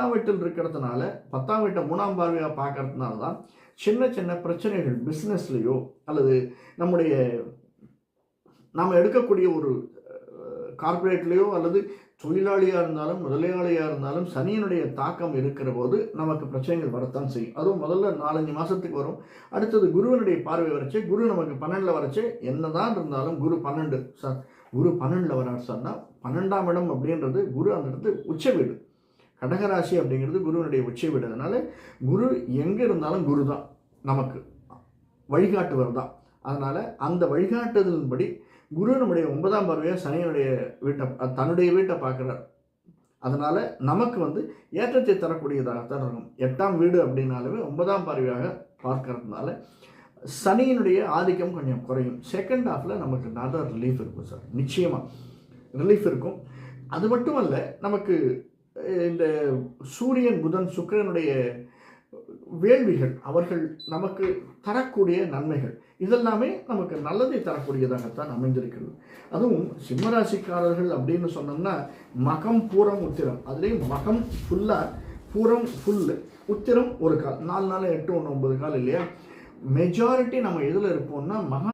10ஆம் வீட்டில் இருக்கிறதுனால 10ஆம் வீட்டை 3ஆம் பார்வையாக பார்க்கறதுனால தான் சின்ன சின்ன பிரச்சனைகள் பிஸ்னஸ்லேயோ அல்லது நம்முடைய நாம் எடுக்கக்கூடிய ஒரு கார்ப்பரேட்லேயோ அல்லது தொழிலாளியாக இருந்தாலும் முதலாளியாக இருந்தாலும் சனியினுடைய தாக்கம் இருக்கிற போது நமக்கு பிரச்சனைகள் வரத்தான் செய்யும். அதுவும் முதல்ல 4-5 மாதத்துக்கு வரும். அடுத்தது குருவினுடைய பார்வை வரைச்சு, குரு நமக்கு 12ல் வரைச்சு என்னதான் இருந்தாலும் குரு 12 சார் குரு 12ல் வரார் சார்னா 12ஆம் இடம் அப்படின்றது குரு அந்த இடத்து உச்ச வீடு. கடகராசி அப்படிங்கிறது குருவினுடைய உச்ச வீடு. அதனால குரு எங்கே இருந்தாலும் குரு தான் நமக்கு வழிகாட்டுவர் தான். அதனால் அந்த வழிகாட்டுதலின்படி குரு நம்முடைய 9ஆம் பார்வையாக சனியினுடைய வீட்டை தன்னுடைய வீட்டை பார்க்குறார். அதனால் நமக்கு ஏற்றத்தை தரக்கூடியதாகத்தான் இருக்கும். 8ஆம் வீடு அப்படின்னாலுமே 9ஆம் பார்வையாக பார்க்கறதுனால சனியினுடைய ஆதிக்கம் கொஞ்சம் குறையும். செகண்ட் ஹாஃபில் நமக்கு நல்ல ரிலீஃப் இருக்கும் சார், நிச்சயமாக ரிலீஃப் இருக்கும். அது மட்டுமல்ல, நமக்கு இந்த சூரியன் புதன் சுக்கிரனுடைய வேள்விகள் அவர்கள் நமக்கு தரக்கூடிய நன்மைகள் இதெல்லாமே நமக்கு நல்லதை தரக்கூடியதாகத்தான் அமைந்திருக்கிறது. அதுவும் சிம்மராசிக்காரர்கள் அப்படின்னு சொன்னோம்னா மகம் பூரம் உத்திரம், அதுலேயும் மகம் ஃபுல்லாக பூரம் ஃபுல்லு உத்திரம் ஒரு கால், 4 நாள் 8 1 9 கால் இல்லையா. மெஜாரிட்டி நம்ம எதில் இருப்போம்னா மகம்